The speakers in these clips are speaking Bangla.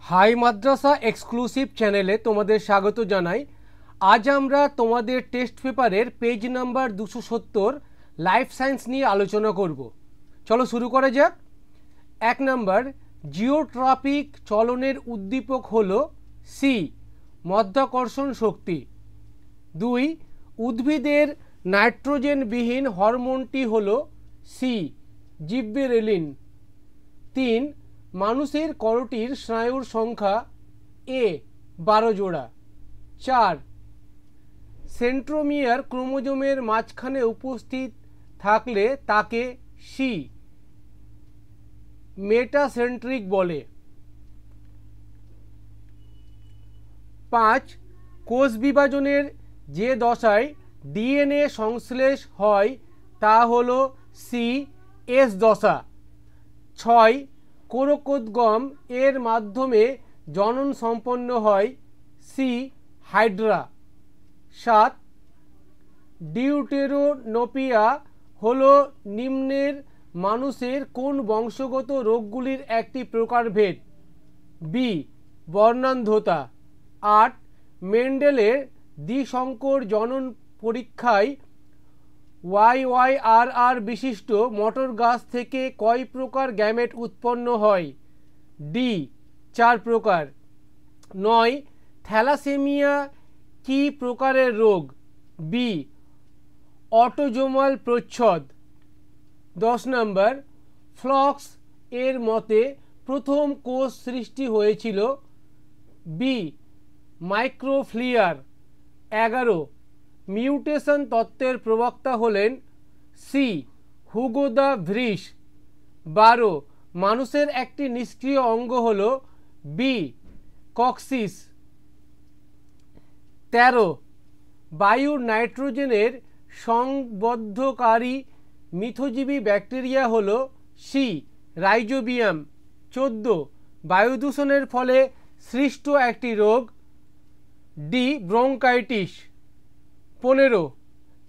হাই মাদ্রাসা এক্সক্লুসিভ চ্যানেলে তোমাদের স্বাগত জানাই। আজ আমরা তোমাদের টেস্ট পেপারের পেজ নাম্বার 270 লাইফ সায়েন্স নিয়ে আলোচনা করব। চলো শুরু করা যাক। 1 নাম্বার, জিওট্রপিক চলনের উদ্দীপক হলো সি, মাধ্যাকর্ষণ শক্তি। 2, উদ্ভিদের নাইট্রোজেনবিহীন হরমোনটি হলো সি, জিব্বেরেলিন। 3, মানুষের করটির স্নায়ুর সংখ্যা এ 12 জোড়া। 4, সেন্ট্রোমিয়ার ক্রোমোজোমের মাঝখানে উপস্থিত থাকলে তাকে সি, মেটাসেন্ট্রিক বলে। 5, কোষ বিভাজনের যে দশায় ডিএনএ সংশ্লেষ হয় তা হলো সি, এস দশা। 6, কোরকোদ্গম এর মাধ্যমে জনন সম্পন্ন হয় সি, হাইড্রা। 7, ডিউটেরোনোপিয়া হলো নিম্নের মানুষের কোন বংশগত রোগগুলির একটি প্রকারভেদ? বি, বর্ণান্ধতা। 8, মেন্ডেলের দ্বিসংকর জনন পরীক্ষায় YYRR বিশিষ্ট মটর গাছ থেকে কয় প্রকার গ্যামেট উৎপন্ন হয়? ডি, 4 প্রকার। 9, থ্যালাসেমিয়া কি প্রকারের রোগ? বি, অটোজোমাল প্রচ্ছদ। 10 নম্বর, ফ্লক্স এর মতে প্রথম কোষ সৃষ্টি হয়েছিল বি, মাইক্রোফ্লিয়ার। 11, মিউটেশন তত্ত্বের প্রবক্তা হলেন সি, হুগো দ্য ভ্রিস। 12, মানুষের একটি নিষ্ক্রিয় অঙ্গ হল বি, কক্সিস। 13, বায়ুর নাইট্রোজেনের সংবদ্ধকারী মিথজীবী ব্যাকটেরিয়া হল সি, রাইজোবিয়াম। 14, বায়ু দূষণের ফলে সৃষ্ট একটি রোগ ডি, ব্রঙ্কাইটিস। 15,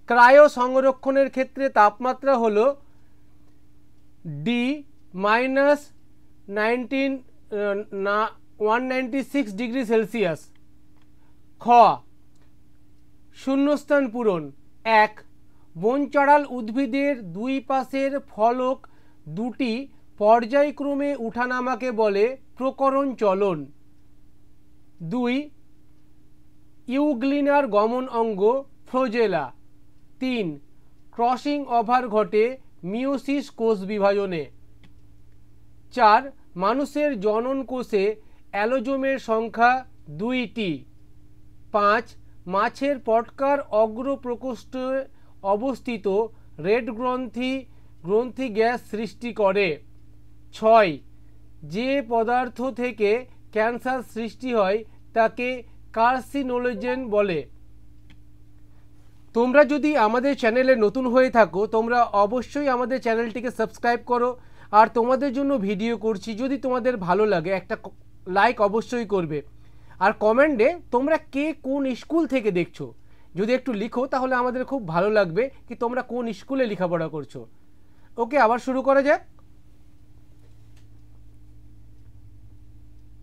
ক্রায়ো সংরক্ষণের ক্ষেত্রে তাপমাত্রা হল ডি, -196 ডিগ্রি সেলসিয়াস। খ, শূন্যস্থান পূরণ। 1, বনচাড়াল উদ্ভিদের দুই পাশের ফলক দুটি পর্যায়ক্রমে উঠানামাকে বলে প্রকরণ চলন। 2, ইউগ্লিনার গমন অঙ্গ ফ্লোজেলা। 3, ক্রসিং ওভার ঘটে মিওসিস কোষ বিভাজনে। 4, মানুষের জনন কোষে অ্যালোজোমের সংখ্যা 2টি। 5, মাছের পটকার অগ্র প্রকোষ্ঠে অবস্থিত রেড গ্রন্থি গ্যাস সৃষ্টি করে। 6, যে পদার্থ থেকে ক্যান্সার সৃষ্টি হয় তাকে কার্সিনোজেন বলে। তোমরা যদি আমাদের চ্যানেলে নতুন হয়ে থাকো তোমরা অবশ্যই আমাদের চ্যানেলটিকে সাবস্ক্রাইব করো। আর তোমাদের জন্য ভিডিও করছি, যদি তোমাদের ভালো লাগে একটা লাইক অবশ্যই করবে। আর কমেন্টে তোমরা কে কোন স্কুল থেকে দেখছো যদি একটু লিখো তাহলে আমাদের খুব ভালো লাগবে কি তোমরা কোন স্কুলে লেখাপড়া করছো। ওকে, আবার শুরু করা যাক।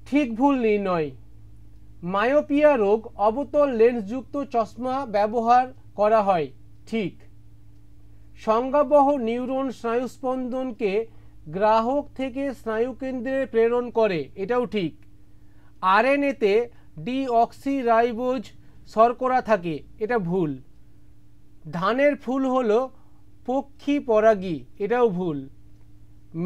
ঠিক ভুল নির্ণয়। মায়োপিয়া রোগ অবতল লেন্সযুক্ত চশমা ব্যবহার করা হয়। ঠিক। সংজ্ঞাবহ নিউরন স্নায়ুস্পন্দনকে গ্রাহক থেকে স্নায়ুকেন্দ্রে প্রেরণ করে, এটাও ঠিক। আরএনএতে ডিঅক্সিরাইবোজ শর্করা থাকে, এটা ভুল। ধানের ফুল হলো পক্ষী পরাগী, এটাও ভুল।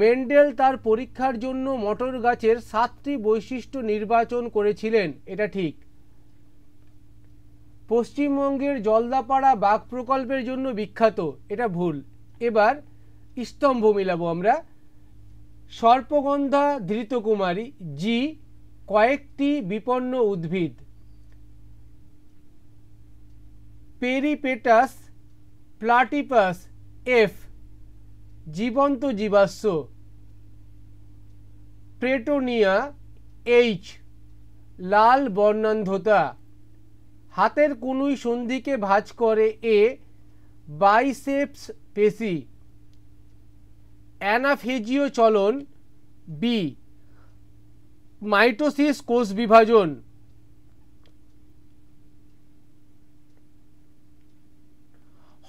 মেন্ডেল তার পরীক্ষার জন্য মটর গাছের 7টি বৈশিষ্ট্য নির্বাচন করেছিলেন, এটা ঠিক। পশ্চিমবঙ্গের জলদাপাড়া বাঘ প্রকল্পের জন্য বিখ্যাত, এটা ভুল। এবার স্তম্ভ মিলাবো আমরা। সর্পগন্ধা ধৃতকুমারী জি, কয়েকটি বিপন্ন উদ্ভিদ। পেরিপেটাস প্লাটিপাস এফ, জীবন্ত জীবাশ্ম। প্রেটোনিয়া এইচ, লাল বর্ণান্ধতা। হাতের কনুই সন্ধিকে ভাঁজ করে এ, বাইসেপস পেশি। অ্যানাফেজিও চলন বি, মাইটোসিস কোষ বিভাজন।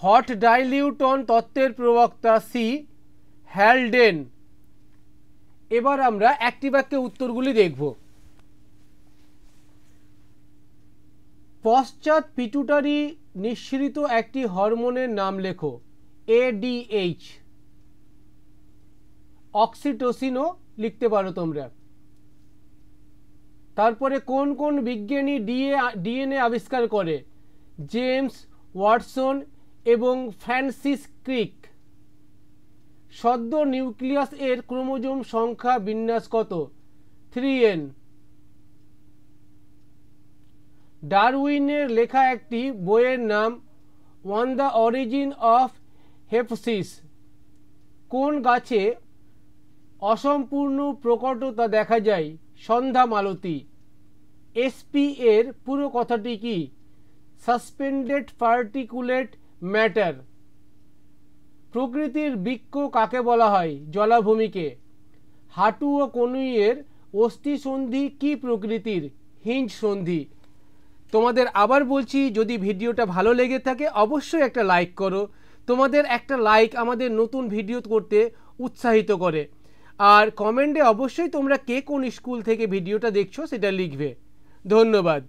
হট ডাইলিউটন তত্ত্বের প্রবক্তা সি হ্যালডেন। এবার আমরা একটি বাক্যে উত্তরগুলি দেখব। পশ্চাৎ পিটুটারি নিঃসৃত একটি হরমোনের নাম লেখো। ADH। অক্সিটোসিনও লিখতে পারো তোমরা। তারপরে কোন কোন বিজ্ঞানী ডিএনএ আবিষ্কার করে? জেমস ওয়াটসন এবং ফ্রান্সিস ক্রিক। সদ্য নিউক্লিয়াস এর ক্রোমোজোম সংখ্যা বিন্যাস কত? 3N। ডারউইনের লেখা একটি বইয়ের নাম অন দ্য অরিজিন অফ হেপসিস। কোন গাছে অসম্পূর্ণ প্রকটতা দেখা যায়? সন্ধ্যা মালতী। এসপি এর পুরো কথাটি কি? Suspended particulate matter. প্রকৃতির বৃক্ষ কাকে বলা হয়? জলাভূমিকে। হাঁটু ও কনুইয়ের অস্থি সন্ধি কি প্রকৃতির? হিঞ্জ সন্ধি। তোমাদের আবার বলছি, যদি ভিডিওটা ভালো লেগে থাকে অবশ্যই একটা লাইক করো। তোমাদের একটা লাইক আমাদের নতুন ভিডিও করতে উৎসাহিত করে। আর কমেন্টে অবশ্যই তোমরা কে কোন স্কুল থেকে ভিডিওটা দেখছো সেটা লিখবে। ধন্যবাদ।